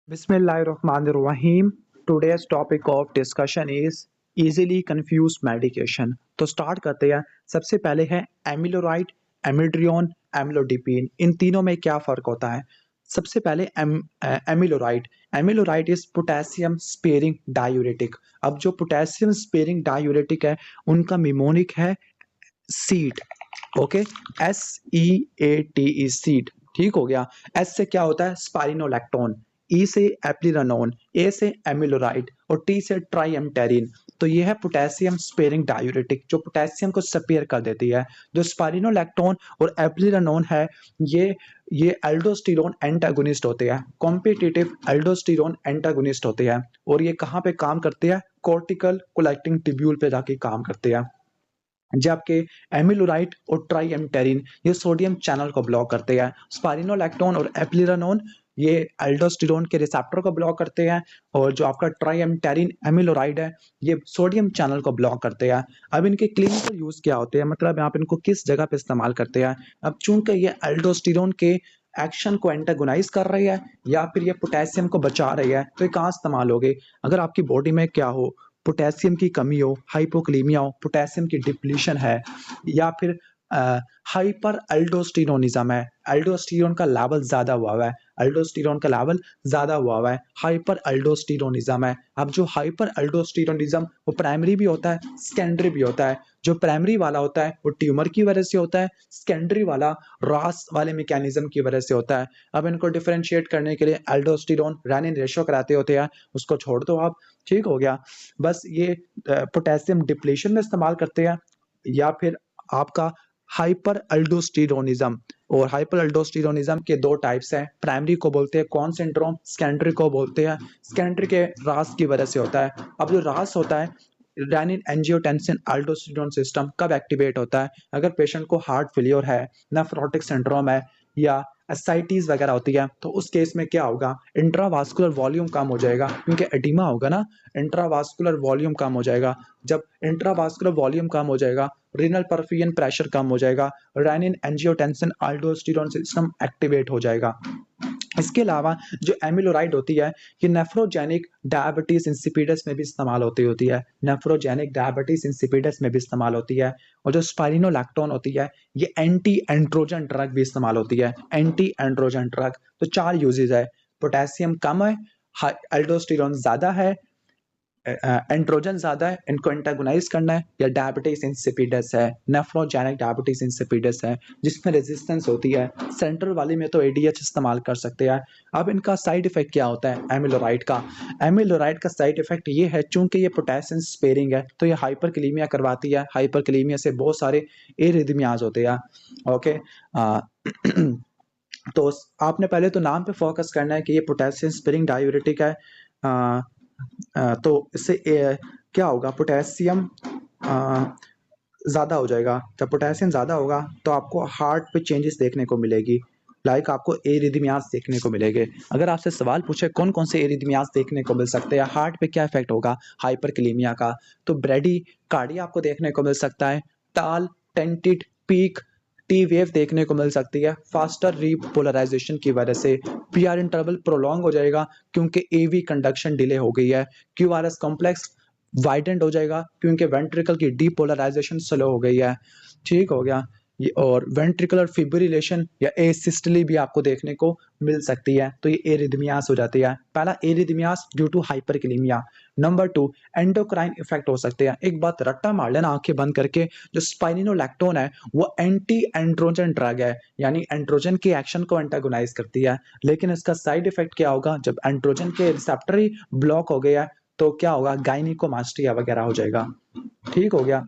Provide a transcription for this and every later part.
Bismillahirrahmanirrahim. Today's topic of discussion is easily confused medication. तो start करते हैं। सबसे पहले है एमिलोराइड, एमिड्रियोन, एमिलोडिपिन। इन तीनों में क्या फ़र्क होता है? सबसे पहले amiloride. Amiloride is potassium sparing diuretic. अब जो पोटेशियम स्पेयरिंग डायूरेटिक है उनका मिमोनिक है सीट। Okay, SEATE seat. ठीक हो गया। एस से क्या होता है? स्पाइरिनोलैक्टोन। ई से एप्लिरानोन, ए से एमिलोराइड और टी से ट्राइएम्टेरिन। तो ये है पोटेशियम स्पेयरिंग डायूरेटिक जो पोटेशियम को स्पेयर कर देती है। जो स्पाइरिनोलैक्टोन और एप्लिरानोन है ये एल्डोस्टेरोन एंटागोनिस्ट होते हैं, कॉम्पिटिटिव एल्डोस्टेरोन एंटागोनिस्ट होते हैं। और ये कहाँ पे काम करते हैं? कॉर्टिकल कोलेक्टिंग ट्यूब्यूल पे जाके काम करते हैं। जबकि एमिलोराइड और ट्राइएम्टेरिन ये सोडियम चैनल को ब्लॉक करते हैं। स्पाइरिनोलैक्टोन और एप्लिरानोन ये एल्डोस्टेरोन के रिसेप्टर को ब्लॉक करते हैं और जो आपका ट्राइएम्टेरिन एमिलोराइड है ये सोडियम चैनल को ब्लॉक करते हैं। अब इनके क्लिनिकल यूज क्या होते हैं, मतलब आप इनको किस जगह पे इस्तेमाल करते हैं? अब चूंकि ये एल्डोस्टेरोन के एक्शन को एंटागोनाइज कर रही है या फिर ये पोटेशियम को बचा रही है, तो ये कहाँ इस्तेमाल होगी? अगर आपकी बॉडी में क्या हो, पोटेशियम की कमी हो, हाइपोक्लीमिया हो, पोटेशियम की डिप्लीशन है या फिर हाइपर एल्डोस्टेरोनिज्म है, एल्डोस्टेरोन का लेवल ज्यादा हुआ है, एल्डोस्टेरोन का लेवल ज्यादा हुआ है, हाइपर एल्डोस्टेरोनिज्म है। अब जो हाइपर एल्डोस्टेरोनिज्म वो प्राइमरी भी होता है, सेकेंडरी भी होता है। जो प्राइमरी वाला होता है वो ट्यूमर की वजह से होता है, सेकेंडरी वाला रास वाले मैकेनिज्म की वजह से होता है। अब इनको डिफरेंशिएट करने के लिए एल्डोस्टेरोन रेनिन रेशो कराते होते हैं, उसको छोड़ दो आप। ठीक हो गया। बस ये पोटेशियम डिप्लीशन में इस्तेमाल करते हैं या फिर आपका हाइपर एल्डोस्टेरोनिज्म। और हाइपर एल्डोस्टेरोनिज्म के दो टाइप्स हैं। प्राइमरी को बोलते हैं कॉन सिंड्रोम, सेकेंडरी को बोलते हैं सेकेंडरी के रास की वजह से होता है। अब जो रास होता है रेनिन एंजियोटेंसिन एल्डोस्टेरोन सिस्टम कब एक्टिवेट होता है? अगर पेशेंट को हार्ट फेलियर है, नेफ्रोटिक सिंड्रोम है या एसाइटीज वगैरह होती है, तो उस केस में क्या होगा? इंट्रावास्कुलर वॉल्यूम कम हो जाएगा क्योंकि एडिमा होगा ना, इंट्रावास्कुलर वॉल्यूम कम हो जाएगा। जब इंट्रावास्कुलर वॉल्यूम कम हो जाएगा, रीनल परफियन प्रेशर कम हो जाएगा, renin angiotensin aldosterone system activate हो जाएगा। इसके अलावा जो एमिलोराइड होती है ये नेफ्रोजेनिक डायबिटीज इंसिपिडस में भी इस्तेमाल होती है, नेफ्रोजेनिक डायबिटीज इंसिपिडस में भी इस्तेमाल होती है। और जो स्पाइरिनोलैक्टोन होती है ये एंटी एंड्रोजन ड्रग भी इस्तेमाल होती है, एंटी एंड्रोजन ड्रग। तो चार यूजेज है, पोटेशियम कम है, एल्डोस्टेरोन ज्यादा है, एंड्रोजन ज्यादा है, इनको एंटागोनाइज करना है, या डायबिटीज इंसिपिडस है, नेफ्रोजेनिक डायबिटीज इंसिपिडस है जिसमें रेजिस्टेंस होती है। सेंट्रल वाली में तो एडीएच इस्तेमाल कर सकते हैं। अब इनका साइड इफेक्ट क्या होता है एमिलोराइड का? एमिलोराइड का साइड इफेक्ट ये है, चूंकि ये पोटेशियम स्पेयरिंग है तो ये हाइपरकलीमिया करवाती है। हाइपरकलीमिया से बहुत सारे एरिथमियाज होते हैं। ओके, तो आपने पहले तो नाम पे फोकस करना है कि ये पोटेशियम स्पेयरिंग डायूरेटिक है। तो इससे क्या होगा? पोटेशियम ज़्यादा हो जाएगा। जब पोटेशियम ज़्यादा होगा तो आपको हार्ट पे चेंजेस देखने को मिलेगी, लाइक आपको एरिथमियास देखने को मिलेंगे। अगर आपसे सवाल पूछे कौन कौन से एरिथमियास देखने को मिल सकते हैं, हार्ट पे क्या इफेक्ट होगा हाइपरकलीमिया का, तो ब्रेडी कार्डिया आपको देखने को मिल सकता है, टाल टेंटिड पीक टी वेव देखने को मिल सकती है फास्टर रीपोलराइजेशन की वजह से। पीआर इंटरवल प्रोलॉन्ग हो जाएगा क्योंकि एवी कंडक्शन डिले हो गई है। क्यूआरएस कॉम्प्लेक्स वाइडेंड हो जाएगा क्योंकि वेंट्रिकल की डीपोलराइजेशन स्लो हो गई है। ठीक हो गया। ये और वेंट्रिकुलर फिब्रिलेशन या एसिस्टली भी आपको देखने को मिल सकती है। तो ये एरिथमियास हो जाती है। पहला arrhythmias due to hyperkalaemia. Number 2 endocrine effect हो सकते हैं। एक बात रट्टा मार लेना आंखें बंद करके, जो स्पाइरिनोलैक्टोन है वो एंटी एंड्रोजन ड्रग है, यानी एंड्रोजन के एक्शन को एंटागोनाइज करती है। लेकिन इसका साइड इफेक्ट क्या होगा? जब एंड्रोजन के रिसेप्टर ही ब्लॉक हो गया तो क्या होगा? गायनिकोमास्टिया वगैरह हो जाएगा। ठीक हो गया।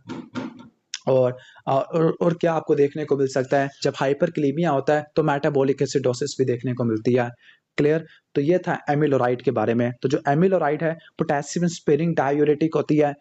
और क्या आपको देखने को मिल सकता है? जब हाइपरकलीमिया होता है तो मेटाबॉलिक एसिडोसिस भी देखने को मिलती है। क्लियर? तो ये था एमिलोराइड के बारे में। तो जो एमिलोराइड है पोटेशियम स्पेयरिंग डायूरेटिक होती है।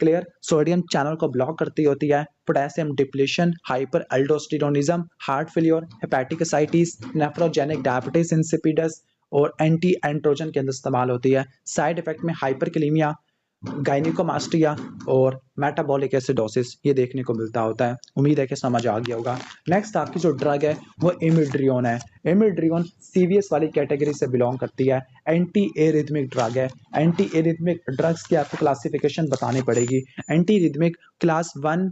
क्लियर? सोडियम चैनल को ब्लॉक करती होती है, potassium depletion, hyper aldosteronism, heart failure, hepatic ascites, nephrogenic diabetes insipidus और एंटी एंड्रोजन के अंदर इस्तेमाल होती है। साइड इफेक्ट में हाइपरकलीमिया, गायनिकोमास्टिया और मेटाबॉलिक एसिडोसिस ये देखने को मिलता होता है। उम्मीद है कि समझ आ गया होगा। नेक्स्ट आपकी जो ड्रग है वो इमिड्रियोन है। इमिड्रियोन सीवीएस वाली कैटेगरी से बिलोंग करती है। एंटी एरिथमिक ड्रग है। एंटी एरिथमिक ड्रग्स की आपको क्लासिफिकेशन बतानी पड़ेगी। एंटी एरिथमिक क्लास 1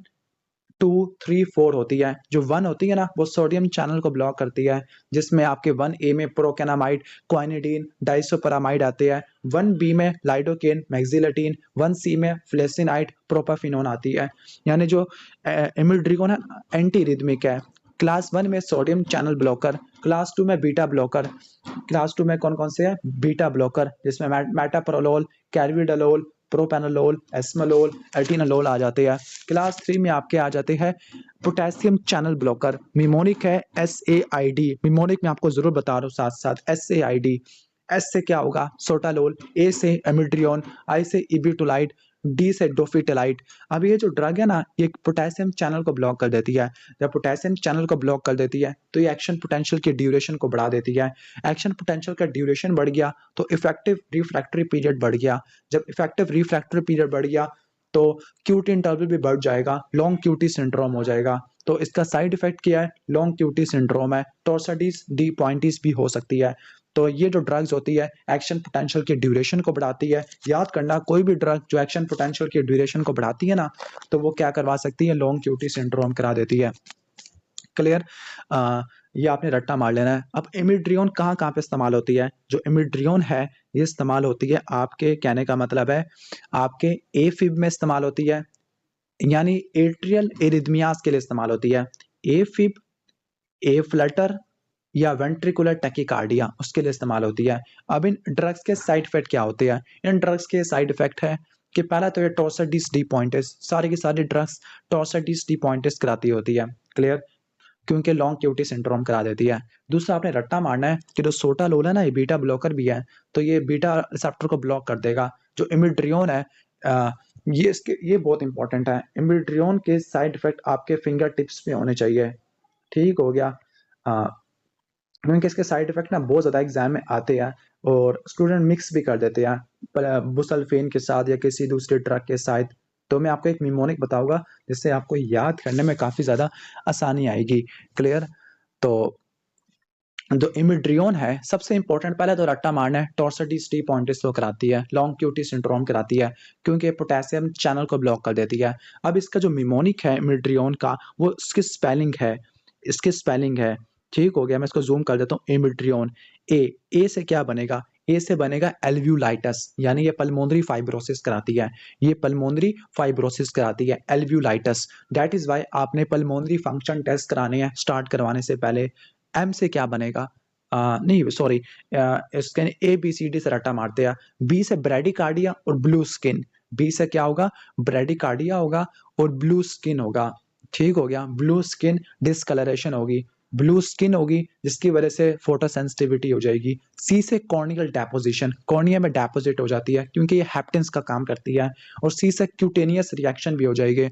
2 3 4 होती है। जो 1 होती है ना वो सोडियम चैनल को ब्लॉक करती है, जिसमें आपके 1A में प्रोकेनामाइड, क्वानिडीन, डाइसोपरामाइड आते हैं। 1B में लाइडोकेन, मैक्सिलटीन, 1C में फ्लेसिनाइड, प्रोपाफिनोन आती है। यानी जो इमिड्रिकोन है एंटी रिदमिक है। क्लास 1 में सोडियम चैनल ब्लॉकर, क्लास 2 में बीटा ब्लॉकर। क्लास 2 में कौन कौन से हैं? बीटा ब्लॉकर, जिसमें मेटाप्रोलोल, कैल्विडालोल, प्रोपेनोलोल, एस्मोलोल, एटिनोलोल आ जाते हैं। क्लास 3 में आपके आ जाते हैं पोटेशियम चैनल ब्लॉकर। मिमोनिक है SAID। मिमोनिक में आपको जरूर बता रहा हूँ साथ साथ SAID। एस से क्या होगा? सोटालोल, ए से एमिड्रियोन, आई से इबिटोलाइड, डी से डोफिटेलाइट। अब ये जो ड्रग है ना ये पोटेशियम चैनल को ब्लॉक कर देती है। जब पोटेशियम चैनल को ब्लॉक कर देती है तो ये एक्शन पोटेंशियल की ड्यूरेशन को बढ़ा देती है। एक्शन पोटेंशियल का ड्यूरेशन बढ़ गया तो इफेक्टिव रिफ्रैक्टरी पीरियड बढ़ गया। जब इफेक्टिव रिफ्रैक्टरी पीरियड बढ़ गया तो क्यूटी इंटरवल भी बढ़ जाएगा, लॉन्ग क्यूटी सिंड्रोम हो जाएगा। तो इसका साइड इफेक्ट क्या है? लॉन्ग क्यूटी सिंड्रोम है, टॉर्सिडीज डी पॉइंटिस भी हो सकती है। तो ये जो ड्रग्स होती है एक्शन पोटेंशियल की ड्यूरेशन को बढ़ाती है। याद करना कोई भी ड्रग जो एक्शन पोटेंशियल की ड्यूरेशन को बढ़ाती है ना तो वो क्या करवा सकती है? लॉन्ग क्यूटी सिंड्रोम करा देती है। क्लियर? ये आपने रट्टा मार लेना है। अब इमिड्रियोन कहाँ कहाँ पे इस्तेमाल होती है? जो इमिड्रियोन है ये इस्तेमाल होती है, आपके कहने का मतलब है आपके एफिब में इस्तेमाल होती है, यानी एट्रियल एरिथमियास के लिए इस्तेमाल होती है। एफिब, ए फ्लटर या वेंट्रिकुलर टैकीकार्डिया उसके लिए इस्तेमाल होती है। अब इन ड्रग्स के साइड इफेक्ट क्या होते हैं? इन ड्रग्स के साइड इफेक्ट है कि पहला तो ये टॉर्सिडीज डी पॉइंटिस, सारी की सारी ड्रग्स टॉर्सिडीज डी पॉइंटिस कराती होती है। क्लियर? क्योंकि लॉन्ग क्यूटी सिंड्रोम करा देती है। दूसरा आपने रट्टा मारना है कि जो सोटालोल है ना ये बीटा ब्लॉकर भी है, तो ये बीटा रिसेप्टर को ब्लॉक कर देगा। जो इमिड्रियोन है ये बहुत इंपॉर्टेंट है। इमिड्रियोन के साइड इफेक्ट आपके फिंगर टिप्स पे होने चाहिए। ठीक हो गया? क्योंकि इसके साइड इफेक्ट ना बहुत ज़्यादा एग्जाम में आते हैं और स्टूडेंट मिक्स भी कर देते हैं बुसल्फेन के साथ या किसी दूसरे ड्रग के साथ। तो मैं आपको एक निमोनिक बताऊंगा जिससे आपको याद करने में काफ़ी ज़्यादा आसानी आएगी। क्लियर? तो जो इमिड्रियोन है सबसे इंपॉर्टेंट पहले तो रट्टा मारना है, टॉर्सिडीज डी पॉइंटिस को कराती है, लॉन्ग क्यूटी सिंड्रोम कराती है क्योंकि पोटेशियम चैनल को ब्लॉक कर देती है। अब इसका जो मिमोनिक है इमिड्रियोन का वो इसकी स्पेलिंग है। ठीक हो गया? मैं इसको जूम कर देता हूँ। इमिड्रियोन ए से क्या बनेगा? ए से बनेगा एल्व्यूलाइटस, यानी ये पल्मोनरी फाइब्रोसिस कराती है। ये पल्मोनरी फाइब्रोसिस कराती है एल्व्यूलाइटस। दैट इज वाई आपने पल्मोनरी फंक्शन टेस्ट कराने हैं स्टार्ट करवाने से पहले। एम से क्या बनेगा? नहीं सॉरी, इसके ABCD से रट्टा मारते हैं। बी से ब्रेडिकार्डिया और ब्लू स्किन। बी से क्या होगा? ब्रेडिकार्डिया होगा और ब्लू स्किन होगा। ठीक हो गया? ब्लू स्किन डिस्कलरेशन होगी, ब्लू स्किन होगी जिसकी वजह से फोटो सेंसिटिविटी हो जाएगी। सी से कॉर्नियल डेपोजिशन, कॉर्निया में डेपोजिट हो जाती है क्योंकि ये हैप्टेंस का काम करती है। और सी से क्यूटेनियस रिएक्शन भी हो जाएगी।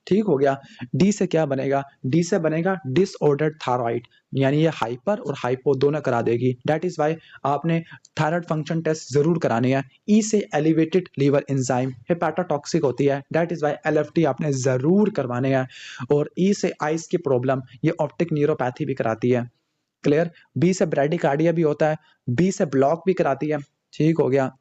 ठीक हो गया? डी से क्या बनेगा? डी से बनेगा डिसऑर्डर्ड थायराइड, यानी ये हाइपर और हाइपो दोनों करा देगी। दैट इज वाई आपने थायराइड फंक्शन टेस्ट जरूर कराने हैं। ई से एलिवेटेड लीवर एंजाइम, हेपाटोटॉक्सिक होती है। दैट इज वाई LFT आपने जरूर करवाने हैं। और ई से आइस की प्रॉब्लम, ये ऑप्टिक न्यूरोपैथी भी कराती है। क्लियर? बी से ब्रेडिकार्डिया भी होता है, बी से ब्लॉक भी कराती है। ठीक हो गया?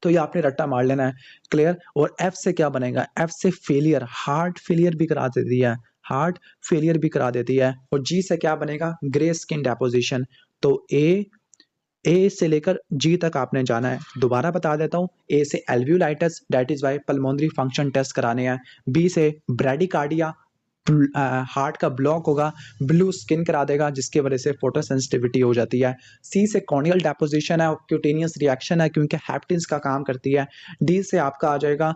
तो ये आपने रट्टा मार लेना है। क्लियर? और एफ से क्या बनेगा? एफ से फेलियर, हार्ट फेलियर भी करा देती है, हार्ट फेलियर भी करा देती है। और जी से क्या बनेगा? Grey skin deposition. तो ए से लेकर जी तक आपने जाना है। दोबारा बता देता हूँ। ए से alveolitis, that is why pulmonary function test कराने हैं। बी से ब्रेडिकार्डिया, हार्ट का ब्लॉक होगा, ब्लू स्किन करा देगा जिसकी वजह से फोटो सेंसिटिविटी हो जाती है। सी से कॉर्नियल डेपोजिशन है, क्यूटेनियस रिएक्शन है क्योंकि हैप्टिन्स का काम करती है। डी से आपका आ जाएगा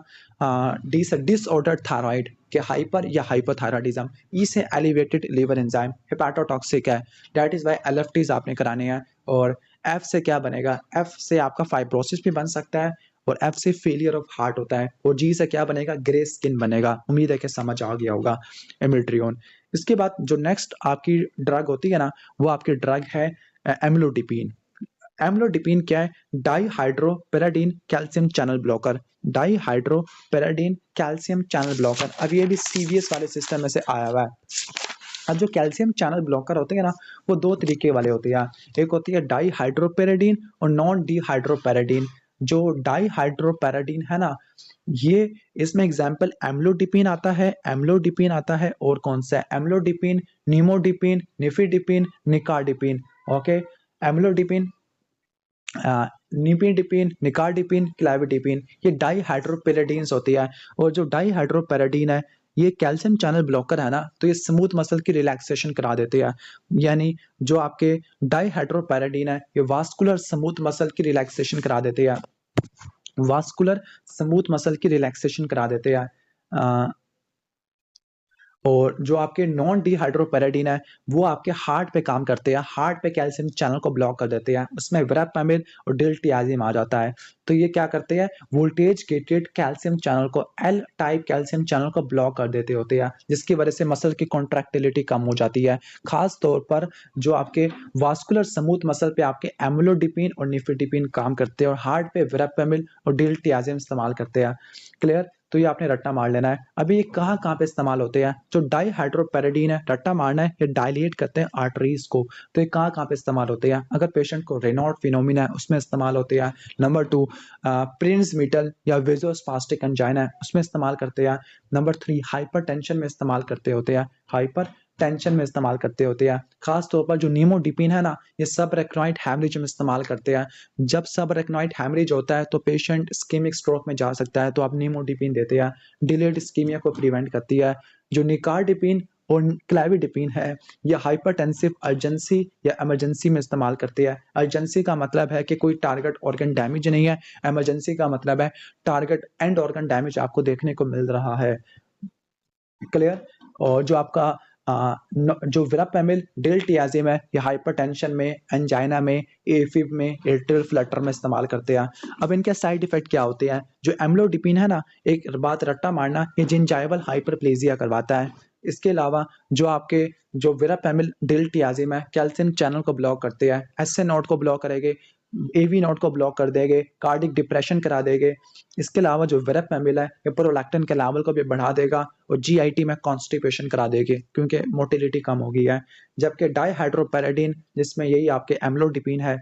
डी से डिसऑर्डर्ड थायराइड के हाइपर या हाइपोथायराइडिज्म। ई से एलिवेटेड लिवर एंजाइम, हेपाटोटॉक्सिक है। दैट इज वाई LFTs आपने कराने हैं। और एफ से क्या बनेगा? एफ से आपका फाइब्रोसिस भी बन सकता है और एफ से फेलियर ऑफ हार्ट होता है। और जी से क्या बनेगा? ग्रे स्किन बनेगा। उम्मीद है कि समझ आ गया होगा एमिट्रियोन। इसके बाद जो नेक्स्ट आपकी ड्रग होती है ना वो आपकी ड्रग है एम्लोडिपिन। एम्लोडिपिन क्या है? Dihydropyridine calcium channel blocker. Dihydropyridine calcium channel blocker. अब ये भी सीवीएस वाले सिस्टम में से आया हुआ है। अब जो कैल्शियम चैनल ब्लॉकर होते हैं ना, वो दो तरीके वाले होते हैं। एक होती है डाईहाइड्रोपेराडीन और नॉन डीहाइड्रोपेराडीन। जो डाईहाइड्रोपेराडीन है ना, ये इसमें एग्जाम्पल एम्लोडिपिन आता है, एम्लोडिपिन आता है, और कौन सा है, amlodipine, nimodipine, nifedipine, nicardipine. Okay, amlodipine, nifedipine, nicardipine, clevidipine, ये डाईहाइड्रोपेराडीन्स होती है। और जो डाईहाइड्रोपेराडीन है, ये कैल्शियम चैनल ब्लॉकर है ना, तो ये स्मूथ मसल की रिलैक्सेशन करा देते हैं। यानी जो आपके डाईहाइड्रोपेराडीन है, ये वास्कुलर स्मूथ मसल की रिलैक्सेशन करा देते हैं, वास्कुलर स्मूथ मसल की रिलैक्सेशन करा देते हैं। और जो आपके नॉन डीहाइड्रोपेराडीन है, वो आपके हार्ट पे काम करते हैं, हार्ट पे कैल्शियम चैनल को ब्लॉक कर देते हैं। उसमें वेरापेमिल और डिल्टियाजिम आ जाता है। तो ये क्या करते हैं, वोल्टेज गेटेड कैल्शियम चैनल को, एल टाइप कैल्शियम चैनल को ब्लॉक कर देते होते हैं, जिसकी वजह से मसल की कॉन्ट्रैक्टिलिटी कम हो जाती है। खास तौर पर जो आपके वास्कुलर स्मूथ मसल पे आपके एम्लोडिपिन और निफिडिपिन काम करते हैं, और हार्ट पे वेरापेमिल और डिल्टियाजिम इस्तेमाल करते हैं। क्लियर? तो ये आपने रट्टा मार लेना है। अभी ये कहाँ कहाँ पे इस्तेमाल होते हैं, जो डाईहाइड्रोपेराडीन है, रट्टा मारना है, ये डायलेट करते हैं आर्टरीज को। तो ये कहाँ कहाँ पे इस्तेमाल होते हैं, अगर पेशेंट को रेनॉल्ड फिनोमिना है, उसमें इस्तेमाल होते हैं। नंबर 2, प्रिंस मीटल या वेजोस्पास्टिक एंजाइना है, उसमें इस्तेमाल करते हैं। नंबर 3, हाइपरटेंशन में इस्तेमाल करते होते हैं, हाइपर टेंशन में इस्तेमाल करते होते हैं। खास तौर पर जो नीमोडिपिन है ना, ये सब रेक्नॉइड हैमरेज में इस्तेमाल करते हैं। जब सब रेक्नॉइड हैमरेज होता है तो पेशेंट इस्केमिक स्ट्रोक में जा सकता है, तो आप नीमोडिपिन देते हैं, डिलेड इस्कीमिया को प्रिवेंट करती है। जो निकार्डिपिन और क्लेविडिपिन है, ये हाइपरटेंसिव अर्जेंसी या इमरजेंसी में इस्तेमाल करते हैं। अर्जेंसी का मतलब है कि कोई टारगेट ऑर्गन डैमेज नहीं है, इमरजेंसी का मतलब है टारगेट एंड ऑर्गन डैमेज आपको देखने को मिल रहा है। क्लियर? और जो आपका जो वेरापेमिल, डिल्टियाजिम है, ये हाइपरटेंशन में, एंजाइना में, एफिब में, एट्रियल फ्लटर में इस्तेमाल करते हैं। अब इनके साइड इफेक्ट क्या होते हैं, जो एम्लोडिपिन है ना, एक बात रट्टा मारना, ये जिंजाइवल हाइपरप्लेजिया करवाता है। इसके अलावा जो आपके जो वेरापेमिल, डिल्टियाजिम है, कैल्शियम चैनल को ब्लॉक करते हैं, एसए नोड को ब्लॉक करेंगे, एवी नोड को ब्लॉक कर देंगे, कार्डिक डिप्रेशन करा देंगे। इसके अलावा जो वेरापेमिल है, ये प्रोलैक्टिन के लेवल को भी बढ़ा देगा और जीआईटी में कॉन्स्टिपेशन करा देगी, क्योंकि मोटिलिटी कम हो गई है। जबकि डाईहाइड्रोपेराडीन, जिसमें यही आपके एम्लोडिपिन है,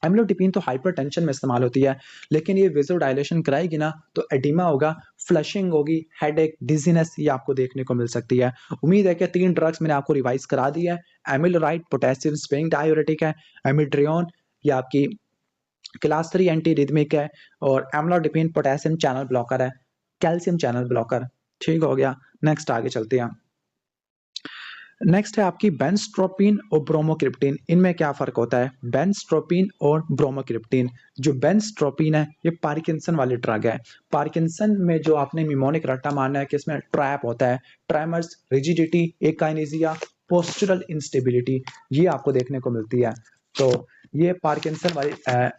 एम्लोडिपिन तो हाइपरटेंशन में इस्तेमाल होती है, लेकिन ये वेजोडाइलेशन कराएगी ना, तो एडिमा होगा, फ्लशिंग होगी, हेडेक, डिजीनेस, ये आपको देखने को मिल सकती है। उम्मीद है कि 3 ड्रग्स मैंने आपको रिवाइज करा दी है। एमिलोराइड पोटेशियम स्प्रिंग डायूरेटिक है, एमिड्रियोन ये आपकी क्लास 3 एंटी रिदमिक है, और एम्लोडिपिन पोटेशियम चैनल ब्लॉकर है, कैल्शियम चैनल ब्लॉकर। ठीक हो गया, नेक्स्ट आगे चलते हैं। नेक्स्ट है आपकी बेंस्ट्रोपिन और ब्रोमोक्रिप्टिन। इनमें क्या फर्क होता है, बेंस्ट्रोपिन और ब्रोमोक्रिप्टिन। जो बेंस्ट्रोपिन है, ये पार्किंसन वाली ड्रग है। पार्किंसन में जो आपने निमोनिक रट्टा मारना है कि इसमें ट्रैप होता है, ट्रेमर्स, रिजिडिटी, एकाइनेसिया, पोस्चरल इंस्टेबिलिटी, ये आपको देखने को मिलती है। तो ये पार्किंसन वाली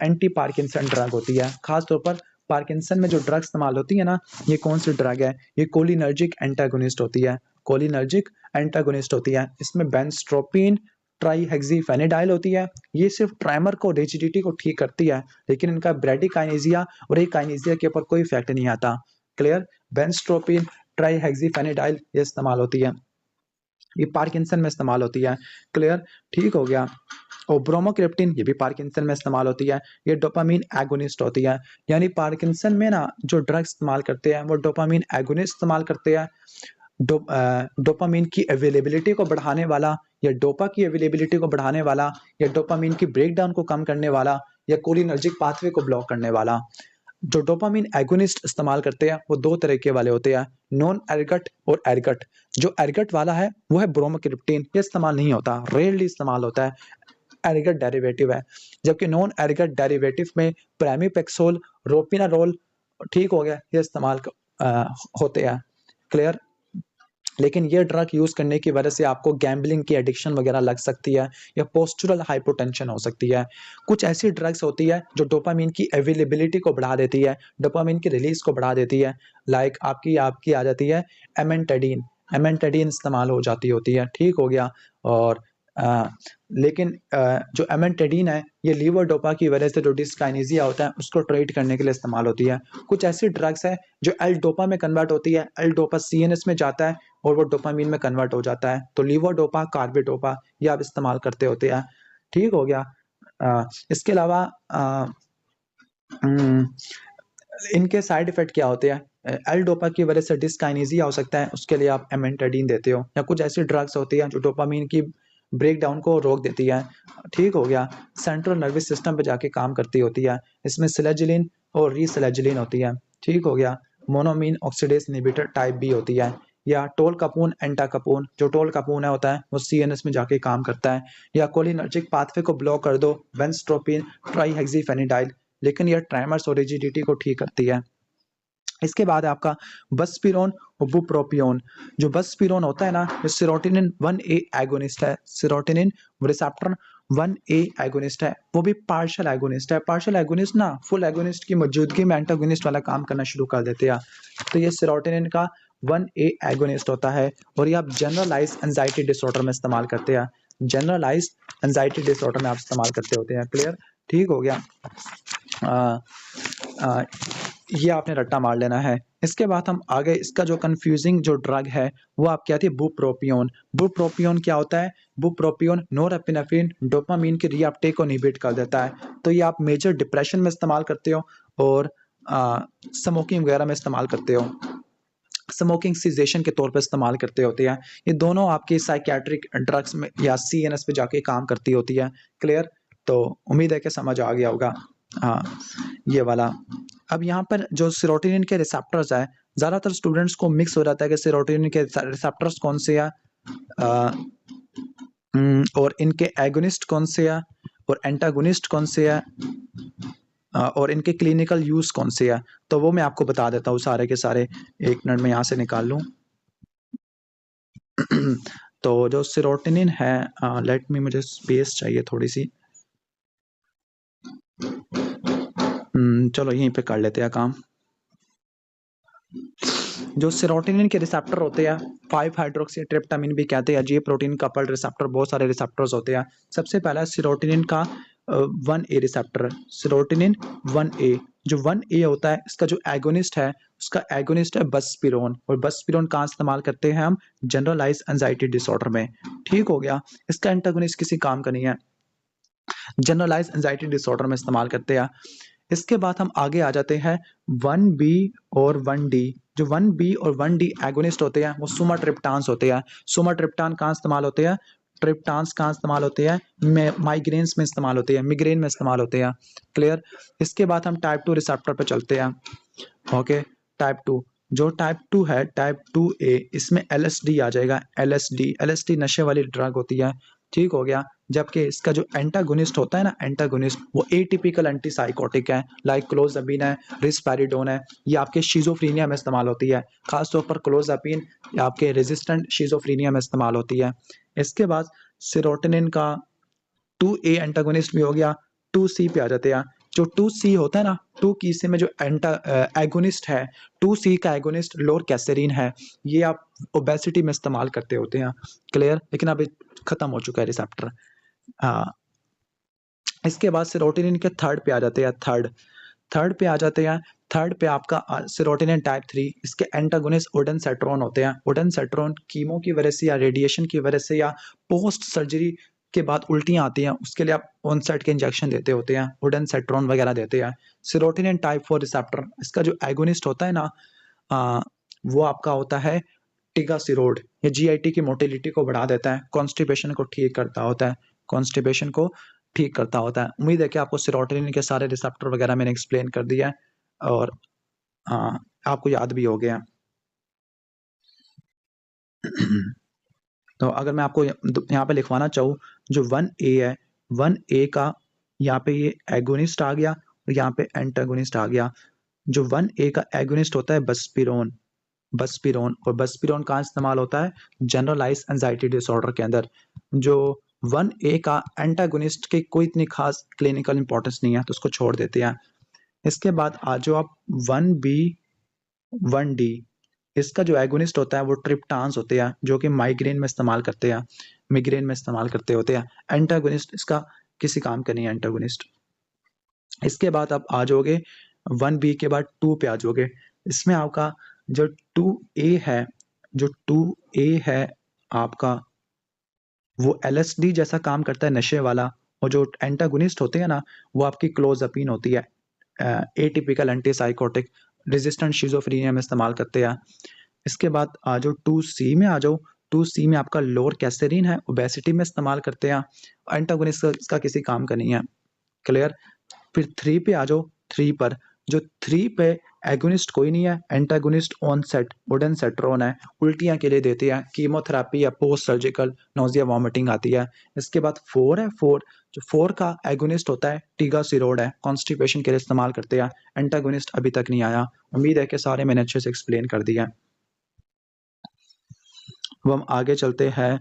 एंटी पार्किंसन ड्रग होती है। खास तौर पर पार्किंसन में जो ड्रग इस्तेमाल होती है ना, ये कौन सी ड्रग है, ये कोलिनर्जिक एंटागोनिस्ट होती है, कोलिनर्जिक एंटागोनिस्ट होती है। इसमें बेंस्ट्रोपिन ट्राईहेक्सीफेनिडाइल होती है। ये सिर्फ ट्रेमर को, रिजिडिटी को ठीक करती है, लेकिन इनका ब्रेडिकाइनेसिया और एकाइनेसिया के ऊपर कोई इफेक्ट नहीं आता। क्लियर? बेंस्ट्रोपिन ट्राईहेक्सीफेनिडाइल ये इस्तेमाल होती है, ये पार्किंसन में इस्तेमाल होती है। क्लियर? ठीक हो गया। और ब्रोमोक्रिप्टिन, ये भी पार्किंसन में इस्तेमाल होती है, ये डोपामीन एगोनिस्ट होती है। यानी पार्किंसन में ना जो ड्रग इस्तेमाल करते हैं, वो डोपामीन एगोनिस्ट इस्तेमाल करते हैं। डोपामीन की अवेलेबिलिटी को बढ़ाने वाला, या डोपा की अवेलेबिलिटी को बढ़ाने वाला, या डोपामीन की ब्रेकडाउन को कम करने वाला, या कोलिनर्जिक पाथवे को ब्लॉक करने वाला। जो डोपामीन एगोनिस्ट इस्तेमाल करते हैं, वो 2 तरह के वाले होते हैं, नॉन एर्गट और एर्गट। जो एर्गट वाला है, वो है ब्रोमोक्रिप्टिन, ये इस्तेमाल नहीं होता, रेयरली इस्तेमाल होता है, एर्गट डेरिवेटिव है। जबकि नॉन एर्गट डेरिवेटिव में प्रामिपेक्सोल, रोपिनारोल, ठीक हो गया, ये इस्तेमाल होते हैं। क्लियर? लेकिन ये ड्रग यूज करने की वजह से आपको गैम्बलिंग की एडिक्शन वगैरह लग सकती है, या पोस्चरल हाइपोटेंशन हो सकती है। कुछ ऐसी ड्रग्स होती है जो डोपामीन की अवेलेबिलिटी को बढ़ा देती है, डोपामीन की रिलीज को बढ़ा देती है। लाइक आपकी आपकी आ जाती है एमेंटेडिन, एमेंटेडिन इस्तेमाल हो जाती होती है। ठीक हो गया। और लेकिन जो एमेंटेडिन है ये लीवोडोपा की वजह से जो डिस्काइनेसिया होता है उसको ट्रीट करने के लिए इस्तेमाल होती है। कुछ ऐसी ड्रग्स है जो एल डोपा में कन्वर्ट होती है, एल डोपा सीएनएस में जाता है और वो डोपामीन में कन्वर्ट हो जाता है, तो लीवोडोपा कार्बिडोपा ये आप इस्तेमाल करते होते हैं। ठीक हो गया। इसके अलावा इनके साइड इफेक्ट क्या होते हैं? एल डोपा की वजह से डिस्काइनेसिया हो सकता है, उसके लिए आप एमेंटाडीन देते हो, या कुछ ऐसी ड्रग्स होती हैं जो डोपामीन की ब्रेक डाउन को रोक देती है। ठीक हो गया। सेंट्रल नर्वस सिस्टम पे जाके काम करती होती है, इसमें सिलेजिलिन और रीसिलेजिलिन होती है। ठीक हो गया। मोनोमीन ऑक्सीडेज इनहिबिटर टाइप बी होती है, या टोल कपून एंटाकपून, जो टोल कपून है होता है वो सीएनएस में जाके काम करता है, या कोलिनर्जिक पाथवे को ब्लॉक कर दो बेंस्ट्रोपिन ट्राईहेक्सीफेनिडाइल, लेकिन यह ट्रेमर्स और रिजिडिटी को ठीक करती है। इसके बाद है आपका बसपिरोन और बुप्रोपियोन। जो बसपिरोन होता है ना, ये सेरोटोनिन 1A एगोनिस्ट है, सेरोटोनिन रिसेप्टर 1A एगोनिस्ट है, वो भी पार्शियल एगोनिस्ट है। पार्शियल एगोनिस्ट ना फुल एगोनिस्ट की मौजूदगी में एंटागोनिस्ट वाला काम करना शुरू कर देते हैं। तो ये सेरोटोनिन का 1A एगोनिस्ट होता है, और ये आप जनरलाइज एंजाइटी डिसऑर्डर में इस्तेमाल करते हैं। जनरलाइज एंजाइटी डिसऑर्डर में आप इस्तेमाल करते होते हैं। क्लियर? ठीक हो गया। आ, आ, ये आपने रट्टा मार लेना है। इसके बाद हम आगे, इसका जो कंफ्यूजिंग जो ड्रग है वो आप क्या थी? बुप्रोपियोन। बुप्रोपियोन क्या होता है? बुप्रोपियोन नोरेपिनेफ्रिन डोपामीन की रीअपटेक को इनहिबिट कर देता है। तो ये आप मेजर डिप्रेशन में इस्तेमाल करते हो और स्मोकिंग वगैरह में इस्तेमाल करते हो, स्मोकिंग सीजेशन के तौर पर इस्तेमाल करते होते हैं। ये दोनों आपकी साइकियाट्रिक ड्रग्स में या सीएनएस पे जाके काम करती होती है। क्लियर? तो उम्मीद है कि समझ आ गया होगा। हाँ, ये वाला। अब यहाँ पर जो सेरोटोनिन के रिसेप्टर्स है, ज़्यादातर स्टूडेंट्स को मिक्स हो जाता है कि सेरोटोनिन के रिसेप्टर्स कौन से हैं और इनके एगोनिस्ट कौन से हैं और एंटागोनिस्ट कौन से हैं और इनके क्लिनिकल यूज कौन से हैं। तो वो मैं आपको बता देता हूँ सारे के सारे। एक मिनट में यहाँ से निकाल लूँ। तो जो सेरोटोनिन है, लेट मी, मुझे स्पेस चाहिए थोड़ी सी। चलो यहीं पे कर लेते हैं काम। जो सेरोटोनिन के रिसेप्टर होते हैं 5 हाइड्रोक्सी ट्रिप्टामिन भी कहते हैं, जी प्रोटीन कपल्ड रिसेप्टर, बहुत सारे रिसेप्टर्स होते हैं। सबसे पहला सेरोटोनिन का 1A रिसेप्टर, सेरोटोनिन 1A। जो 1A होता है इसका जो एगोनिस्ट है, उसका एगोनिस्ट है बसपिरोन, और बसपिरोन कहाँ इस्तेमाल करते हैं हम? जनरलाइज एंजाइटी डिसऑर्डर में। ठीक हो गया। इसका एंटागोनिस्ट किसी काम का नहीं है, जनरलाइज एंजाइटी डिसऑर्डर में इस्तेमाल करते हैं। इसके बाद हम आगे आ जाते हैं 1B और 1D। जो 1B और 1D एगोनिस्ट होते हैं वो सुमाट्रिप्टान्स होते हैं। सुमाट्रिप्टान कहाँ इस्तेमाल होते हैं? ट्रिप्टान्स कहाँ इस्तेमाल होते हैं? माइग्रेन्स में इस्तेमाल होते हैं, मिग्रेन में इस्तेमाल होते हैं। क्लियर? इसके बाद हम टाइप 2 रिसेप्टर पे चलते हैं। Okay, type 2। जो टाइप 2 है, टाइप 2A, इसमें LSD आ जाएगा। LSD नशे वाली ड्रग होती है। ठीक हो गया। जबकि इसका जो एंटागोनिस्ट होता है ना, एंटागोनिस्ट, वो एटिपिकल एंटीसाइकोटिक है, लाइक क्लोजअपीन है, रिस्पेरिडोन है। ये आपके शिजोफ्रीनिया में इस्तेमाल होती है, खासतौर पर क्लोजअपीन आपके रेजिस्टेंट शिजोफ्रीनिया में इस्तेमाल होती है। इसके बाद सेरोटोनिन का 2A एंटागोनिस्ट भी हो गया। 2C पे आ जाते हैं। जो 2C होता है ना, 2C में जो एगोनिस्ट है, 2C का एगोनिस्ट लोरकेसेरिन है। ये आप ओबेसिटी में इस्तेमाल करते होते हैं। क्लियर? लेकिन अब खत्म हो चुका है रिसेप्टर। इसके बाद सेरोटोनिन के थर्ड पे आ जाते हैं। थर्ड पे आ जाते हैं। थर्ड पे आपका सेरोटोनिन टाइप 3, इसके एंटागोनिस्ट ओडेनसेट्रोन होते हैं। ओडेनसेट्रोन कीमो की वजह से या रेडिएशन की वजह से या पोस्ट सर्जरी के बाद उल्टियाँ आती हैं, उसके लिए आप ऑनसेट के इंजेक्शन देते होते हैं, ओडेनसेट्रोन वगैरह देते हैं। सेरोटोनिन टाइप 4 रिसेप्टर, इसका जो एगोनिस्ट होता है ना, वो आपका होता है टिगासिरोड। ये जीआईटी की मोटिलिटी को बढ़ा देता है, कॉन्स्टिपेशन को ठीक करता होता है, कॉन्स्टिपेशन को ठीक करता होता है। उम्मीद है कि आपको सेरोटोनिन के सारे रिसेप्टर वगैरह मैंने एक्सप्लेन कर दिया है, और हाँ, आपको याद भी हो गया। तो अगर मैं आपको यहाँ पे लिखवाना चाहूँ, जो 1A है, 1A का यहाँ पे ये एगोनिस्ट आ गया और यहाँ पे एंटागोनिस्ट आ गया। जो 1A का एगोनिस्ट होता है बसपिरोन, और बसपिरोन कहाँ इस्तेमाल होता है? जनरलाइज एंजाइटी डिसऑर्डर के अंदर। जो 1A का एंटागोनिस्ट की कोई इतनी खास क्लिनिकल इंपॉर्टेंस नहीं है, तो उसको छोड़ देते हैं। इसके बाद आ जाओ आप 1B 1D। इसका जो एगोनिस्ट होता है वो ट्रिप्टान्स होते हैं, जो कि माइग्रेन में इस्तेमाल करते हैं, मिग्रेन में इस्तेमाल करते होते हैं। एंटागोनिस्ट इसका किसी काम का नहीं है एंटागोनिस्ट। इसके बाद आप आ जाओगे 1B के बाद 2 पे आ जाओगे। इसमें आपका जो 2A है, जो 2A है आपका, वो LSD जैसा काम करता है, नशे वाला। और जो एंटागोनिस्ट होते हैं ना, वो आपकी क्लोजअपीन होती है, एटिपिकल एंटीसाइकोटिक, रेजिस्टेंट शिजोफ्रेनिया में इस्तेमाल करते हैं। इसके बाद आ जाओ 2C में आ जाओ। 2C में आपका लोर कैसेरिन है, ओबेसिटी में इस्तेमाल करते हैं। एंटागोनिस्ट इसका किसी काम का नहीं है। क्लियर। फिर 3 पे आ जाओ। 3 पर, जो 3 पे एगोनिस्ट कोई नहीं है, एंटागोनिस्ट ओडेनसेट्रोन है, उल्टियां के लिए देते हैं, कीमोथेरेपी या पोस्ट सर्जिकल नोजिया वॉमिटिंग आती है। इसके बाद 4 है। 4, जो 4 का एगोनिस्ट होता है टीगासिरोड है, कॉन्स्टिपेशन के लिए इस्तेमाल करते हैं। एंटागोनिस्ट अभी तक नहीं आया। उम्मीद है कि सारे मैंने अच्छे से एक्सप्लेन कर दिया। अब हम आगे चलते हैं।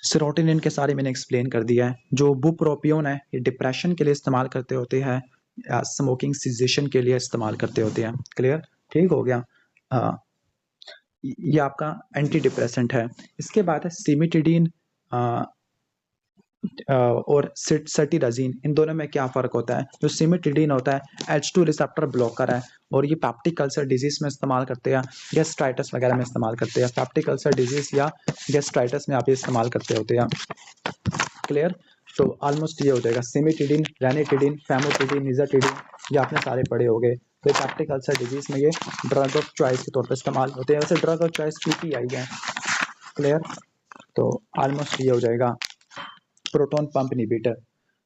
सेरोटोनिन के सारे मैंने एक्सप्लेन कर दिया है। जो बुप्रोपियोन है, ये डिप्रेशन के लिए इस्तेमाल करते होते हैं, या स्मोकिंग सीजेशन के लिए इस्तेमाल करते होते हैं। क्लियर, ठीक हो गया। ये आपका एंटी डिप्रेसेंट है। इसके बाद है सिमिटिडीन और सेटिराजीन। इन दोनों में क्या फ़र्क होता है? जो सिमिटिडीन होता है H2 रिसेप्टर ब्लॉकर है, और ये पेप्टिक अल्सर डिजीज में इस्तेमाल करते हैं, गैस्ट्राइटिस वगैरह में इस्तेमाल करते हैं। पेप्टिक अल्सर डिजीज या गैस्ट्राइटिस में आप ये इस्तेमाल करते होते हैं। क्लियर। तो ऑलमोस्ट ये हो जाएगा। सिमिटिडीन, रैनिटिडीन, फैमोटिडीन, निजाटिडीन, ये आपने सारे पढ़े होंगे। तो पेप्टिक अल्सर डिजीज में ये ड्रग ऑफ चॉइस के तौर पर इस्तेमाल होते हैं। वैसे ड्रग ऑफ चॉइस PPI है। क्लियर। तो ऑलमोस्ट ये हो जाएगा प्रोटॉन पंप इनहिबिटर।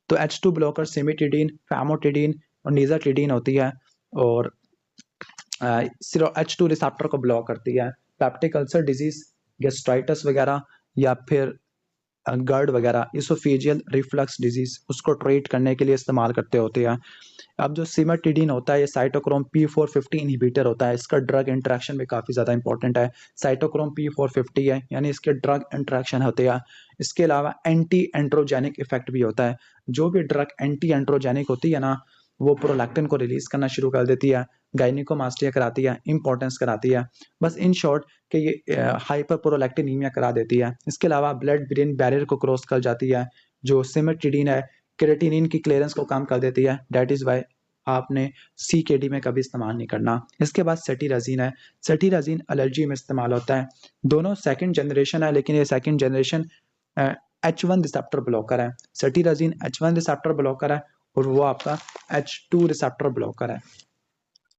तो H2 ब्लॉकर सिमिटिडीन, फैमोटिडीन और निजाटिडीन होती है, और H2 रिसेप्टर को ब्लॉक करती है। पेप्टिक अल्सर डिजीज, गैस्ट्राइटिस वगैरह, या फिर गर्ड वगैरह, इसोफेजियल रिफ्लक्स डिजीज, उसको ट्रीट करने के लिए इस्तेमाल करते होते हैं। अब जो सिमिटिडीन होता है, ये साइटोक्रोम P450 इनहिबिटर होता है। इसका ड्रग इंटरेक्शन भी काफ़ी ज़्यादा इंपॉर्टेंट है। साइटोक्रोम P450 है, यानी इसके ड्रग इंटरेक्शन होते हैं। इसके अलावा एंटी एंड्रोजेनिक इफेक्ट भी होता है। जो भी ड्रग एंटी एंड्रोजेनिक होती है ना, वो प्रोलैक्टिन को रिलीज करना शुरू कर देती है, गायनिकोमास्टिया कराती है, इंपॉर्टेंस कराती है। बस इन शॉर्ट कि ये हाइपर प्रोलैक्टिनीमिया करा देती है। इसके अलावा ब्लड ब्रेन बैरियर को क्रॉस कर जाती है। जो सिमिटिडीन है, क्रेटिनिन की क्लियरेंस को कम कर देती है। दैट इज वाई आपने CKD में कभी इस्तेमाल नहीं करना। इसके बाद सेटिराजीन है। सेटिराजीन एलर्जी में इस्तेमाल होता है। दोनों सेकंड जनरेशन है, लेकिन ये second generation H1 receptor blocker है। सेटिराजीन H1 रिसेप्टर ब्लॉकर है, और वो आपका H2 रिसेप्टर ब्लॉकर है।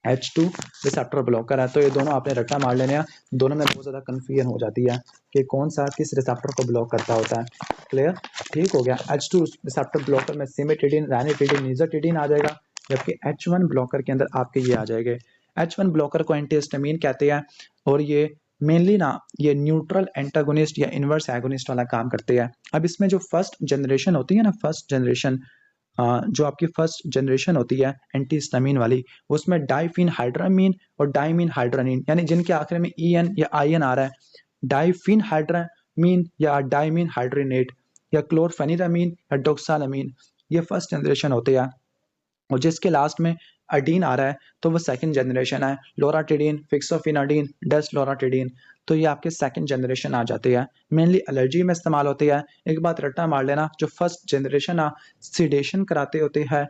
H2 रिसेप्टर ब्लॉकर है। तो ये दोनों आपने रट्टा मार लेने हैं। दोनों में बहुत ज़्यादा कन्फ्यूजन हो जाती है कि कौन सा किस रिसेप्टर को ब्लॉक करता होता है। क्लियर, ठीक हो गया। H2 रिसेप्टर ब्लॉकर में सिमिटिडीन, रैनिटिडीन, निजाटिडीन आ जाएगा, जबकि H1 ब्लॉकर के अंदर आपके ये आ जाएंगे। H1 ब्लॉकर को एंटीहिस्टामिन कहते हैं, और ये मेनली ना ये न्यूट्रल एंटागोनिस्ट या इनवर्स एगोनिस्ट वाला काम करते हैं। अब इसमें जो फर्स्ट जनरेशन होती है ना, फर्स्ट जनरेशन, जो आपकी फर्स्ट जनरेशन होती है एंटीहिस्टामिन वाली, उसमें डाइफिन हाइड्रामीन और डाइमीन हाइड्रानीन, यानी जिनके आखिर में EN या IN आ रहा है, डाइफिन हाइड्रामीन या डाइमीन हाइड्रेनेट, या क्लोरफेनिरामीन या डोक्सालामीन, ये फर्स्ट जनरेशन होते हैं। और जिसके लास्ट में अडीन आ रहा है, तो वो सेकंड जनरेशन है। लोराटिडीन, फिक्सोफिनाडीन, डेस्लोराटिडीन, तो ये आपके सेकंड जनरेशन आ जाते हैं। मेनली एलर्जी में इस्तेमाल होती है। एक बात रट्टा मार लेना, जो फर्स्ट जनरेशन है सिडेशन कराते होते हैं,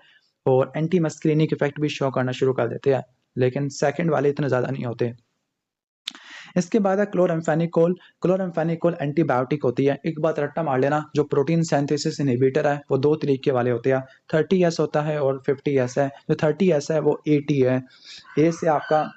और एंटी मस्क्रीनिक इफेक्ट भी शो करना शुरू कर देते हैं, लेकिन सेकंड वाले इतने ज़्यादा नहीं होते। इसके बाद है क्लोराम्फेनिकोल। क्लोराम्फेनिकोल एंटीबायोटिक होती है। एक बात रट्टा मार लेना, जो प्रोटीन सिंथेसिस इनहिबिटर है वो दो तरीके वाले होते हैं, 30S होता है और 50S है। जो 30S है वो AT है। A से आपका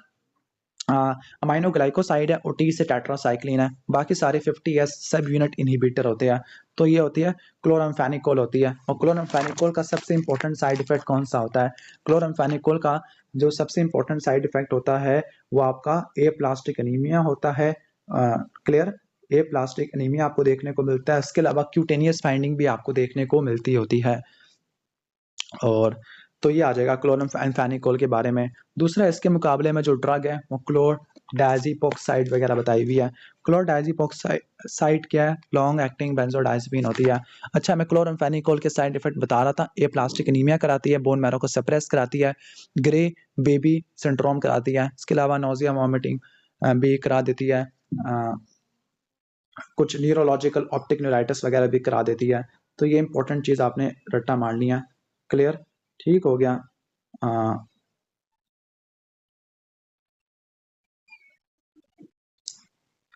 अमाइनो ग्लाइकोसाइड है, और T से टेट्रासाइक्लिन है। बाकी सारे 50S सब यूनिट इनहिबिटर होते हैं। तो ये होती है क्लोराम्फेनिकोल होती है। और क्लोराम्फेनिकोल का सबसे इंपॉर्टेंट साइड इफेक्ट कौन सा होता है? क्लोराम्फेनिकोल का जो सबसे इंपॉर्टेंट साइड इफेक्ट होता है वो आपका एप्लास्टिक एनीमिया होता है। क्लियर, एप्लास्टिक एनीमिया आपको देखने को मिलता है। इसके अलावा क्यूटेनियस फाइंडिंग भी आपको देखने को मिलती होती है। और तो ये आ जाएगा क्लोराम्फेनिकोल के बारे में। दूसरा, इसके मुकाबले में जो ड्रग है वो डायजीपोक्साइड वगैरह बताई हुई है। क्लोरडायजीपोक्साइड क्या है? लॉन्ग एक्टिंग बेंजोडाइजेपिन होती है। अच्छा, मैं क्लोराम्फेनिकोल के साइड इफेक्ट बता रहा था। ये प्लास्टिक एनीमिया कराती है, बोन मैरो को सप्रेस कराती है, ग्रे बेबी सिंड्रोम कराती है। इसके अलावा नोजिया वॉमिटिंग भी करा देती है, कुछ न्यूरोलॉजिकल ऑप्टिक न्यूराइटिस वगैरह भी करा देती है। तो ये इंपॉर्टेंट चीज आपने रट्टा मारनी है। क्लियर? ठीक हो गया।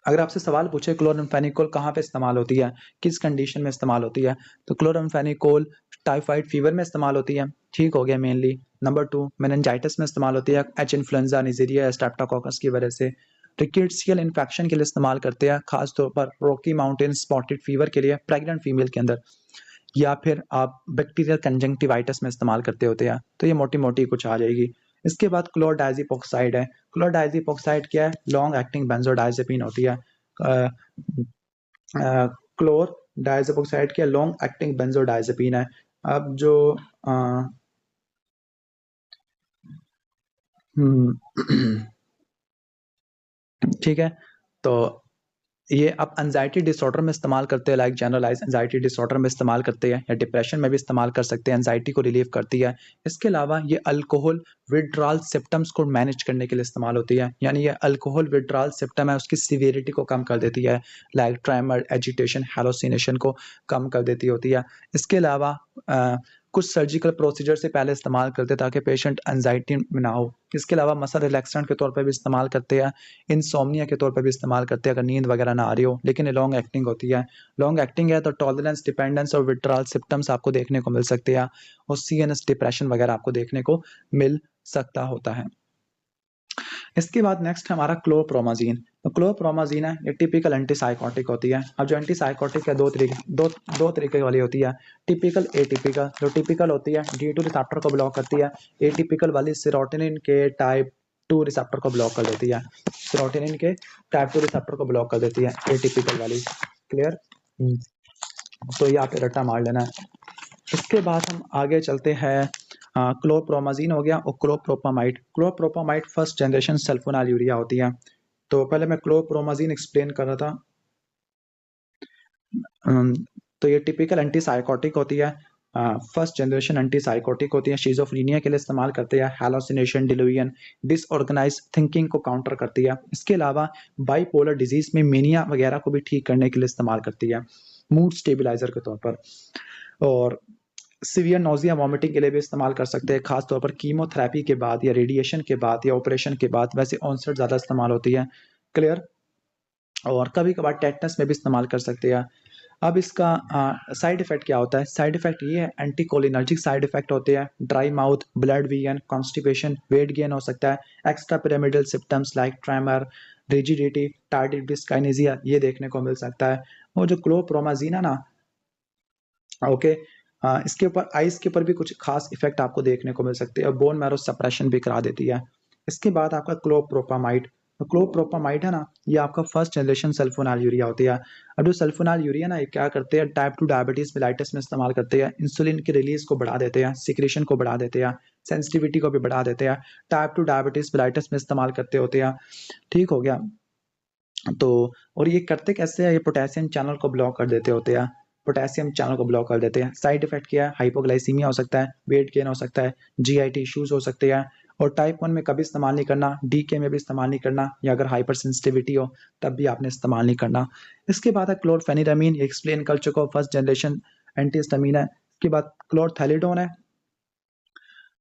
अगर आपसे सवाल पूछे क्लोराम्फेनिकोल कहाँ पे इस्तेमाल होती है, किस कंडीशन में इस्तेमाल होती है, तो क्लोराम्फेनिकोल टाइफाइड फीवर में इस्तेमाल होती है। ठीक हो गया मेनली। नंबर 2 मेनिंजाइटिस में इस्तेमाल होती है, एच इन्फ्लुएंजा, निजेरिया, स्ट्रेप्टोकोकस की वजह से। रिकेट्सियल इन्फेक्शन के लिए इस्तेमाल करते हैं, खासतौर पर रॉकी माउंटेन स्पॉटेड फीवर के लिए प्रेग्नेंट फीमेल के अंदर, या फिर आप बैक्टीरियल कंजंक्टिवाइटिस में इस्तेमाल करते होते हैं। तो ये मोटी मोटी कुछ आ जाएगी। इसके बाद क्लोरडायजीपोक्साइड है। क्लोरडायजीपोक्साइड क्या है? लॉन्ग एक्टिंग बेंजोडायजेपिन होती है। क्लोर डायजेपोक्साइड क्या? लॉन्ग एक्टिंग बेंजोडायजेपिन है। अब जो ठीक है, तो ये आप एंजाइटी डिसऑर्डर में इस्तेमाल करते हैं, लाइक जनरलाइज एंजाइटी डिसऑर्डर में इस्तेमाल करते हैं, या डिप्रेशन में भी इस्तेमाल कर सकते हैं, एंजाइटी को रिलीव करती है। इसके अलावा ये अल्कोहल विड्रॉल सिम्टम्स को मैनेज करने के लिए इस्तेमाल होती है, यानी ये अल्कोहल विड्रॉल सिम्टम है उसकी सीवियरिटी को कम कर देती है, लाइक ट्रेमर, एजिटेशन, हैलोसिनेशन को कम कर देती होती है। इसके अलावा कुछ सर्जिकल प्रोसीजर से पहले इस्तेमाल करते हैं ताकि पेशेंट एंजाइटी में ना हो। इसके अलावा मसल रिलैक्सेंट के तौर पर भी इस्तेमाल करते हैं, इंसोम्निया के तौर पर भी इस्तेमाल करते हैं अगर नींद वगैरह ना आ रही हो, लेकिन ये लॉन्ग एक्टिंग होती है। लॉन्ग एक्टिंग है तो टॉलरेंस, डिपेंडेंस और विड्रॉल सिम्टम्स आपको देखने को मिल सकते हैं, और सीएनएस डिप्रेशन वगैरह आपको देखने को मिल सकता होता है। इसके बाद नेक्स्ट हमारा क्लोरप्रोमाजीन। तो क्लोरप्रोमाजीन है, ये टिपिकल एंटीसाइकोटिक होती है। अब जो एंटीसाइकोटिक है दो तरीके वाली होती है, टिपिकल, एटिपिकल। जो टिपिकल होती है D2 रिसेप्टर को ब्लॉक करती है, एटिपिकल वाली सेरोटोनिन के टाइप 2 रिसेप्टर को ब्लॉक कर देती है, सेरोटोनिन के टाइप 2 रिसेप्टर को ब्लॉक कर देती है एटिपिकल वाली। क्लियर? तो ये आप रट्टा मार लेना है। इसके बाद हम आगे चलते हैं, क्लोरप्रोमाजीन हो गया, और chlorpropamide. Chlorpropamide first generation sulfonyl urea होती है। तो पहले मैं क्लोरप्रोमाजीन एक्सप्लेन कर रहा था। तो ये टिपिकल एंटीसाइकोटिक होती है, फर्स्ट जनरेशन एंटीसाइकोटिक होती है, शिजोफ्रेनिया के लिए इस्तेमाल करते हैं, हैलोसिनेशन, डिल्यूजन, डिसऑर्गेनाइज थिंकिंग को काउंटर करती है। इसके अलावा बाइपोलर डिजीज में मेनिया वगैरह को भी ठीक करने के लिए इस्तेमाल करती है, मूड स्टेबलाइजर के तौर पर। और सीवियर नोजिया वॉमिटिंग के लिए भी इस्तेमाल कर सकते हैं, खास तौर पर कीमोथेरेपी के बाद या रेडिएशन के बाद या ऑपरेशन के बाद, वैसे ऑनसेट ज़्यादा इस्तेमाल होती है। क्लियर? और कभी कभार टेटनस में भी इस्तेमाल कर सकते हैं। अब इसका साइड इफेक्ट क्या होता है? साइड इफेक्ट ये है, एंटीकोलिनर्जिक साइड इफेक्ट होते हैं, dry mouth, blood vegan, constipation, weight gain हो सकता है, extra pyramidal symptoms like tremor, rigidity, tardive dyskinesia ये देखने को मिल सकता है। और जो क्लोरप्रोमाजीन है ना, ओके, इसके ऊपर आइस के ऊपर भी कुछ खास इफेक्ट आपको देखने को मिल सकते हैं, और बोन मैरो सप्रेशन भी करा देती है। इसके बाद आपका क्लोरप्रोपामाइड। तो क्लोरप्रोपामाइड है ना, ये आपका फर्स्ट जनरेशन सल्फोनाइल यूरिया होती है। अब जो सल्फोनाइल यूरिया ना, ये क्या करते हैं, टाइप 2 डायबिटीज मेलाइटिस में इस्तेमाल करते हैं, इंसुलिन की रिलीज को बढ़ा देते हैं, सिक्रेशन को बढ़ा देते हैं, सेंसिटिविटी को भी बढ़ा देते हैं, टाइप 2 डायबिटीज मेलाइटिस में इस्तेमाल करते होते हैं। ठीक हो गया। तो और ये करते कैसे हैं, ये पोटेशियम चैनल को ब्लॉक कर देते होते हैं, पोटेशियम चैनल को ब्लॉक कर देते हैं। साइड इफेक्ट क्या है? हाइपोग्लाइसीमिया हो सकता है, वेट गेन हो सकता है, जीआईटी इश्यूज हो सकते हैं। और टाइप 1 में कभी इस्तेमाल नहीं करना, डीके में भी इस्तेमाल नहीं करना, या अगर हाइपर सेंसिटिविटी हो तब भी आपने इस्तेमाल नहीं करना। इसके बाद है क्लोरफेनिरामीन, ये एक्सप्लेन कर चुका हूँ, फर्स्ट जनरेशन एंटीहिस्टामिन है। इसके बाद क्लोरथैलिडोन है।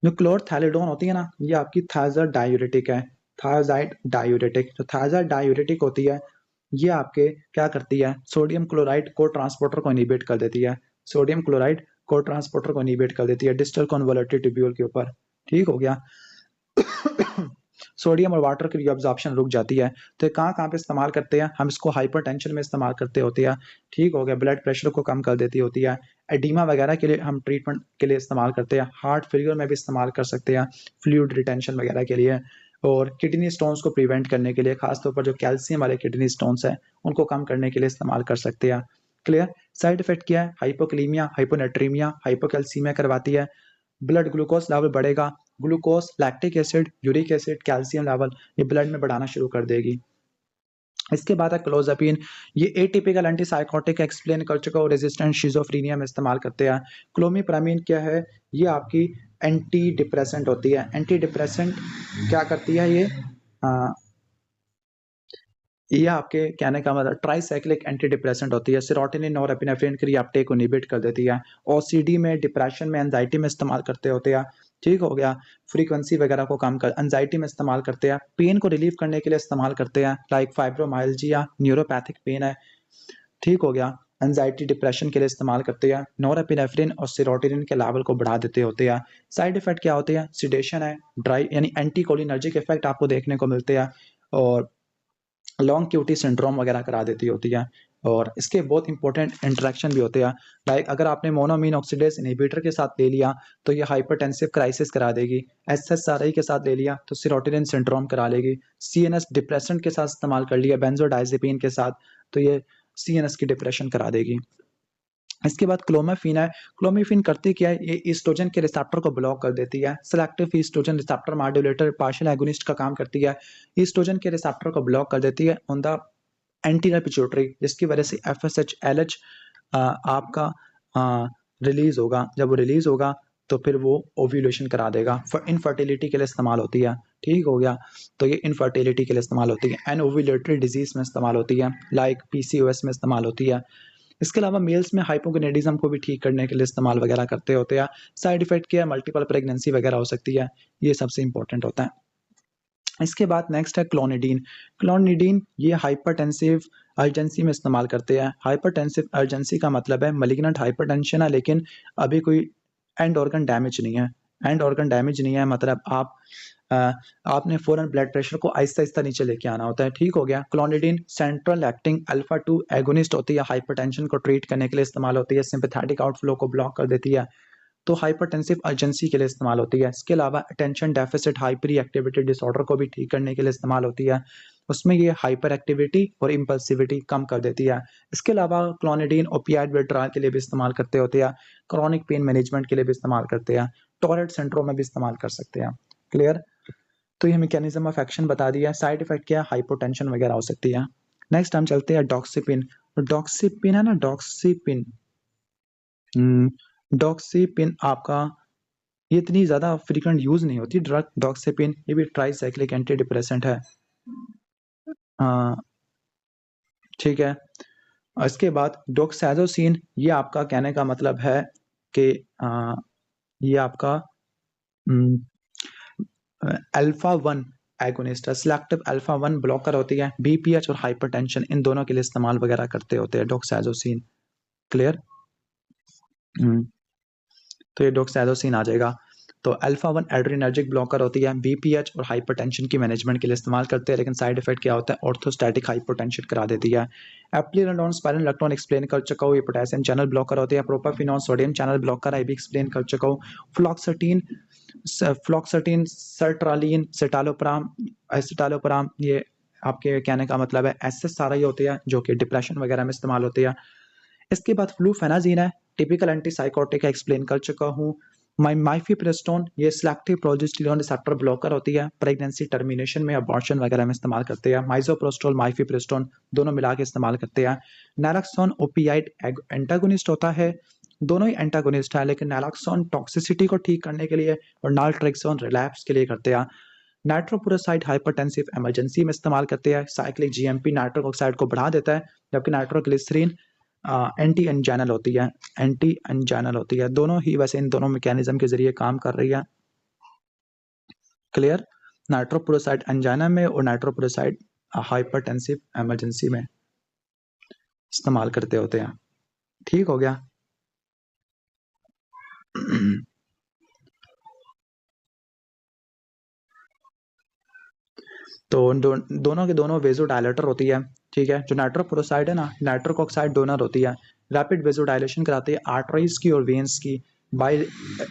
जो क्लोरथैलिडोन होती है ना, ये आपकी थायजाइड डायूरेटिक है, थायजाइड डायूरेटिक। जो थायजाइड डायूरेटिक होती है, ये आपके क्या करती है, सोडियम क्लोराइड को ट्रांसपोर्टर को इनिबिट कर देती है, सोडियम क्लोराइड को ट्रांसपोर्टर को इनिबिट कर देती है डिस्टल कन्वर्टेड ट्यूब्यूल के ऊपर। ठीक हो गया। सोडियम और वाटर की रिअब्जॉर्प्शन रुक जाती है। तो कहाँ कहाँ पे इस्तेमाल करते हैं हम इसको? हाइपरटेंशन में इस्तेमाल करते होते हैं। ठीक हो गया। ब्लड प्रेशर को कम कर देती होती है। एडीमा वगैरह के लिए हम ट्रीटमेंट के लिए इस्तेमाल करते हैं। हार्ट फेलियर में भी इस्तेमाल कर सकते हैं, फ्लूइड रिटेंशन वगैरह के लिए। और किडनी स्टोन्स को प्रिवेंट करने के लिए, खासतौर पर जो कैल्शियम वाले किडनी स्टोन्स हैं उनको कम करने के लिए इस्तेमाल कर सकते हैं। क्लियर? साइड इफेक्ट क्या है? हाइपोक्लीमिया, हाइपोनेट्रीमिया, हाइपोकैल्सीमिया करवाती है, ब्लड ग्लूकोज लेवल बढ़ेगा, glucose, lactic acid, uric acid, calcium level ये ब्लड में बढ़ाना शुरू कर देगी। इसके बाद है क्लोजापिन, ये एटिपिकल एंटीसाइकोटिक एक्सप्लेन कर चुका हूँ, रेजिस्टेंट शिजोफ्रेनिया में इस्तेमाल करते हैं। क्लोमिप्रामिन क्या है, ये आपकी एंटी डिप्रेसेंट होती है। एंटी डिप्रेसेंट क्या करती है ये आपके कहने का मतलब ट्राइसाइक्लिक एंटी डिप्रेसेंट होती है। सेरोटोनिन नॉरएपिनेफ्रिन की अपटेक को इनहिबिट कर देती है। ओसीडी में, डिप्रेशन में, एंजाइटी में इस्तेमाल करते होते हैं। ठीक हो गया। फ्रीक्वेंसी वगैरह को कम कर, एंजाइटी में इस्तेमाल करते हैं। पेन को रिलीव करने के लिए इस्तेमाल करते हैं, लाइक फाइब्रोमाइल्जिया, न्यूरोपैथिक पेन है। ठीक हो गया। एंजाइटी डिप्रेशन के लिए इस्तेमाल करते हैं। नॉरएपिनेफ्रिन और सेरोटोनिन के लेवल को बढ़ा देते होते हैं। साइड इफेक्ट क्या होते हैं, सिडेशन है, ड्राई यानी एंटीकोलिनर्जिक इफेक्ट आपको देखने को मिलते हैं, और लॉन्ग क्यूटी सिंड्रोम वगैरह करा देती होती है। और इसके बहुत इंपॉर्टेंट इंटरेक्शन भी होते हैं, लाइक अगर आपने मोनोमीन ऑक्सीडेज इनहिबिटर के साथ ले लिया तो ये हाइपरटेंसिव क्राइसिस करा देगी। एसएसआरआई के साथ ले लिया तो सेरोटोनिन सिंड्रोम करा लेगी। सीएनएस डिप्रेशन के साथ इस्तेमाल कर लिया बेंजोडाइजेपिन के साथ तो ये सीएनएस की डिप्रेशन करा देगी। इसके बाद क्लोमिफिन है। क्लोमिफिन करती क्या है, ये ईस्ट्रोजन के रिसेप्टर को ब्लॉक कर देती है। Selective estrogen receptor modulator partial agonist का काम करती है। ईस्ट्रोजन के रिसेप्टर को ब्लॉक कर देती है ऑन द एंटीरियर पिट्यूटरी, जिसकी वजह से एफएसएच एलएच आपका रिलीज होगा। जब वो रिलीज होगा तो फिर वो ओव्यूलेशन करा देगा। इनफर्टिलिटी के लिए इस्तेमाल होती है। ठीक हो गया। तो ये इनफर्टिलिटी के लिए इस्तेमाल होती है। एंड ओव्यूलेटरी डिजीज में इस्तेमाल होती है, लाइक पीसीओएस में इस्तेमाल होती है। इसके अलावा मेल्स में हाइपोगोनेडिज्म को भी ठीक करने के लिए इस्तेमाल वगैरह करते होते हैं। साइड इफेक्ट क्या है, मल्टीपल प्रेगनेंसी वगैरह हो सकती है, ये सबसे इंपॉर्टेंट होता है। इसके बाद नेक्स्ट है क्लोनिडीन। क्लोनिडीन ये हाइपरटेंसिव अर्जेंसी में इस्तेमाल करते हैं। हाइपरटेंसिव अर्जेंसी का मतलब है मलिग्नेंट हाइपरटेंशन है, लेकिन अभी कोई एंड ऑर्गन डैमेज नहीं है। एंड ऑर्गन डैमेज नहीं है मतलब आपने फौरन ब्लड प्रेशर को आहिस्ता आहिस्ता नीचे लेके आना होता है। ठीक हो गया। Clonidine central acting alpha 2 agonist होती है, हाइपरटेंशन को ट्रीट करने के लिए इस्तेमाल होती है। सिंपैथेटिक आउटफ्लो को ब्लॉक कर देती है, तो हाइपरटेंसिव अर्जेंसी के लिए इस्तेमाल होती है। इसके अलावा attention deficit hyper activity disorder को भी ठीक करने के लिए इस्तेमाल होती है। उसमें ये हाइपर एक्टिविटी और इम्पल्सिविटी कम कर देती है। इसके अलावा क्लोनिडीन ओपियाइड विड्रॉल के लिए भी इस्तेमाल करते होते हैं। क्रॉनिक पेन मैनेजमेंट के लिए भी इस्तेमाल करते हैं। टॉरेट सिंड्रोम में भी इस्तेमाल कर सकते हैं। क्लियर। तो ये मैकेनिज्म ऑफ एक्शन बता दिया। साइड इफेक्ट क्या है, हाइपोटेंशन वगैरह हो सकती है। नेक्स्ट हम चलते हैं डॉक्सिपिन। डॉक्सिपिन है ना, डॉक्सिपिन डॉक्सिपिन आपका ये इतनी ज़्यादा फ्रीक्वेंट यूज़ नहीं होती ड्रग डॉक्सिपिन, ये भी ट्राइसाइक्लिक एंटी डिप्रेसेंट है। ठीक है। इसके बाद डोक्साइजोसिन, ये आपका कहने का मतलब है कि ये आपका अल्फा 1 एगोनिस्ट है, सिलेक्टिव अल्फा 1 ब्लॉकर होती है। बीपीएच और हाइपरटेंशन इन दोनों के लिए इस्तेमाल वगैरह करते होते हैं डोक्साइजोसिन। क्लियर। तो ये डोक्साइजोसिन आ जाएगा। तो अल्फा 1 एड्रेनर्जिक ब्लॉकर होती है, बीपीएच और हाइपरटेंशन की मैनेजमेंट के लिए इस्तेमाल करते हैं, लेकिन साइड इफेक्ट क्या होता है, ऑर्थोस्टैटिक हाइपोटेंशन करा देती है। एप्लिरानोन स्पाइरोलेक्टोन एक्सप्लेन कर चुका हूँ, ये पोटेशियम चैनल ब्लॉकर होती है। प्रोपाफिनोन सोडियम चैनल ब्लॉकर है, ये भी एक्सप्लेन कर चुका हूँ। फ्लॉक्सटीन सर्ट्रालीन एसिटालोपराम ये आपके कहने का मतलब है एसएसआरआई होती है, जो कि डिप्रेशन वगैरह में इस्तेमाल होती है। इसके बाद फ्लूफेनाजीन है, टिपिकल एंटीसाइकोटिक एक्सप्लेन कर चुका हूँ। माइफिप्रेस्टोन ये सिलेक्टिव प्रोजेस्टेरोन रिसेप्टर ब्लॉकर होती है, प्रेगनेंसी टर्मिनेशन में, अबॉर्शन वगैरह में इस्तेमाल करते हैं। माइजोप्रोस्टोल माइफिप्रेस्टोन दोनों मिला के इस्तेमाल करते हैं। नैलॉक्सोन ओपियाइड एंटागोनिस्ट होता है, दोनों ही एंटागोनिस्ट है, लेकिन नैलॉक्सोन टॉक्सिसिटी को ठीक करने के लिए और नाल्ट्रेक्सोन रिलैप्स के लिए करते हैं। नाइट्रोपुरोसाइड हाइपरटेंसिव इमरजेंसी में इस्तेमाल करते हैं। साइक्लिक जीएमपी नाइट्रिक ऑक्साइड को बढ़ा देता है, जबकि नाइट्रोग्लिसरीन एंटी एंजाइनल होती है, एंटी एंजाइनल होती है। दोनों ही वैसे इन दोनों मैकेनिज्म के जरिए काम कर रही है। क्लियर। नाइट्रोपुरोसाइड एंजाइना में और नाइट्रोपुरोसाइड हाइपरटेंसिव इमरजेंसी में इस्तेमाल करते होते हैं। ठीक हो गया। तो दोनों के दोनों वेजोडायलेटर होती है। ठीक है। जो नाइट्रोपुरोसाइड है ना, नाइट्रिक ऑक्साइड डोनर होती है, रैपिड वेजोडायलेशन कराती है आर्टरीज की और वेन्स की by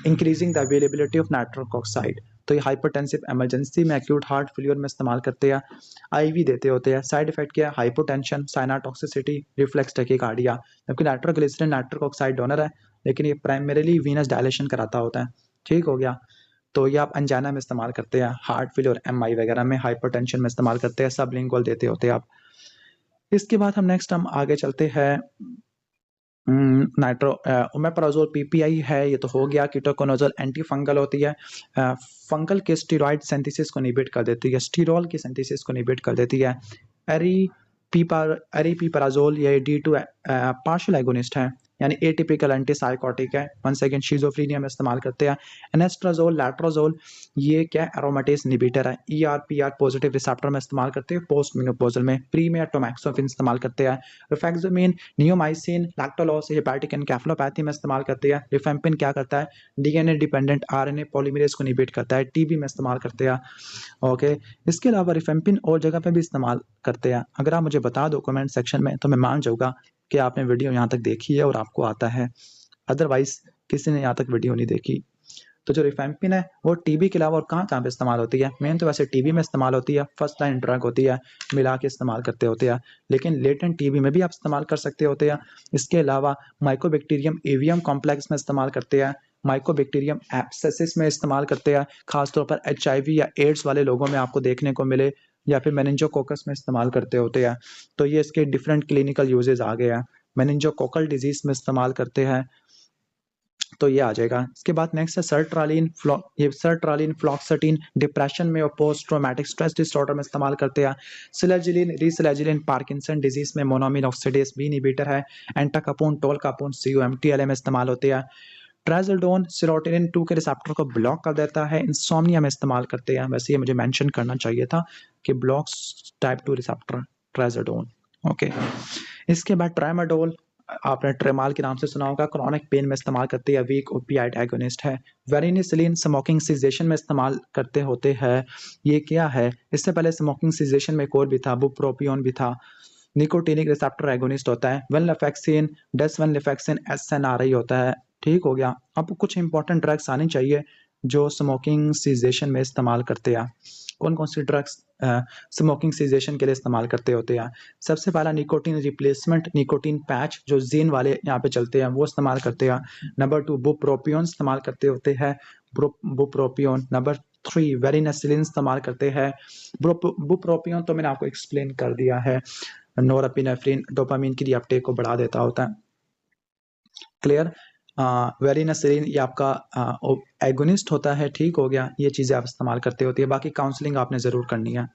increasing the availability of nitric oxide. तो ये हाइपरटेंसिव इमरजेंसी में, एक्यूट हार्ट फेलियर में इस्तेमाल करते हैं। आईवी देते होते हैं। साइड इफेक्ट क्या है, हाइपोटेंशन, साइनाटॉक्सिसिटी, रिफ्लेक्स टैकीकार्डिया। जबकि नाइट्रोग्लिसरीन नाइट्रिक ऑक्साइड डोनर है, लेकिन ये प्राइमरीली वीनस डायलेशन कराता होता है। ठीक हो गया। तो ये आप अंजाना में इस्तेमाल करते हैं, हार्ट फेलियर और एमआई वगैरह में, हाइपरटेंशन में इस्तेमाल करते हैं, सबलिंगुअल देते होते हैं आप। इसके बाद हम आगे चलते हैं। नाइट्रो ओमेप्राजोल पीपीआई है, ये तो हो गया। कीटोकोनाजोल एंटी फंगल होती है, फंगल के स्टेरॉइड सिंथेसिस को इनहिबिट कर देती है, स्टीरॉल की सिंथेसिस को इनहिबिट कर देती है। एरीपीपराजोल ये D2 पार्शियल एगोनिस्ट है, यानी एटिपिकल एंटीसाइकोटिक है। वन सेकेंड, शिजोफ्रेनिया में इस्तेमाल करते हैं। एनेस्ट्राजोल लैट्राजोल ये क्या एरोमेटेज इनहिबिटर है, ER/PR पॉजिटिव रिसेप्टर में इस्तेमाल करते हैं, पोस्ट मेनोपॉजल में। प्री में टोमैक्सोफिन इस्तेमाल करते हैं। रिफेक्सोमिन, नियोमाइसिन, लैक्टोलॉस हेपेटिक एनकेफेलोपैथी में इस्तेमाल करते हैं। रिफेम्पिन क्या करता है, डीएनए डिपेंडेंट आरएनए पॉलीमरेज को इनहिबिट करता है, टीबी में इस्तेमाल करते हैं। ओके, इसके अलावा रिफेम्पिन और जगह पे भी इस्तेमाल करते हैं। अगर आप मुझे बता दो कमेंट सेक्शन में तो मैं मान जाऊंगा कि आपने वीडियो यहाँ तक देखी है और आपको आता है, अदरवाइज किसी ने यहाँ तक वीडियो नहीं देखी। तो जो रिफेम्पिन है वो टीबी के अलावा और कहाँ कहाँ पे इस्तेमाल होती है, मेन तो वैसे टीबी में इस्तेमाल होती है, फर्स्ट लाइन ड्रग होती है, मिला के इस्तेमाल करते होते हैं, लेकिन लेटेंट टीबी में भी आप इस्तेमाल कर सकते होते हैं। इसके अलावा माइकोबैक्टीरियम एवियम कॉम्प्लेक्स में इस्तेमाल करते हैं, माइकोबैक्टीरियम एब्सेसिस में इस्तेमाल करते हैं, खासतौर पर HIV या एड्स वाले लोगों में आपको देखने को मिले, या फिर मेनिंजोकोकस में इस्तेमाल करते होते हैं। तो ये इसके डिफरेंट क्लिनिकल यूजेस आ गए हैं। मेनिंजोकोकल डिजीज में इस्तेमाल करते हैं, तो ये आ जाएगा। इसके बाद नेक्स्ट है सर्ट्रालिन, ये सर्ट्रालिन फ्लॉक्सटिन डिप्रेशन में और पोस्ट ट्रॉमेटिक स्ट्रेस डिसऑर्डर में इस्तेमाल करते हैं। सिलेजिलिन रिसिलेजिलिन पार्किंसन डिजीज में मोनोमिन ऑक्सीडेज बी इनहिबिटर है। एंटाकापून टोलकापून COMTLA में इस्तेमाल होते हैं। ट्राइजोल्डोन सेरोटोनिन 2 के रिसेप्टर को ब्लॉक कर देता है, इंसोम्निया में इस्तेमाल करते हैं। वैसे ये मुझे मेंशन करना चाहिए था कि ब्लॉक्स टाइप 2 रिसेप्टर ट्राइजोल्डोन। ओके, इसके बाद ट्रामाडोल, आपने ट्रेमाल के नाम से सुना होगा, क्रॉनिक पेन में इस्तेमाल करते हैं, वीक ओपियाइड एगोनिस्ट है। वेरिनिसिलिन स्मोकिंग सीजेशन में इस्तेमाल करते होते हैं। ये क्या है, इससे पहले स्मोकिंग सीजेशन में एक और भी था, बुप्रोपियोन भी था, निकोटिनिक रिसेप्टर एगोनिस्ट होता है। वेनलेफेक्सिन, डेसवेनलेफेक्सिन SNRI होता है। ठीक हो गया। अब कुछ इंपॉर्टेंट ड्रग्स आनी चाहिए जो स्मोकिंग सीजेशन में इस्तेमाल करते हैं। कौन कौन सी ड्रग्स स्मोकिंग सीजेशन के लिए इस्तेमाल करते होते हैं? सबसे पहला निकोटीन रिप्लेसमेंट, निकोटीन पैच जो जीन वाले यहाँ पे चलते हैं वो इस्तेमाल करते हैं। नंबर 2 बुप्रोपियोन इस्तेमाल करते होते हैं, बुप्रोपियोन। नंबर 3 वेरिनेसिलिन इस्तेमाल करते हैं। बुप्रोपियोन तो मैंने आपको एक्सप्लेन कर दिया है, नोरएपिनेफ्रिन डोपामिन की अपटेक को बढ़ा देता होता है। क्लियर। वेरिनेसिलिन ये आपका एगोनिस्ट होता है। ठीक हो गया, ये चीज़ें आप इस्तेमाल करते होती है। बाकी काउंसलिंग आपने ज़रूर करनी है।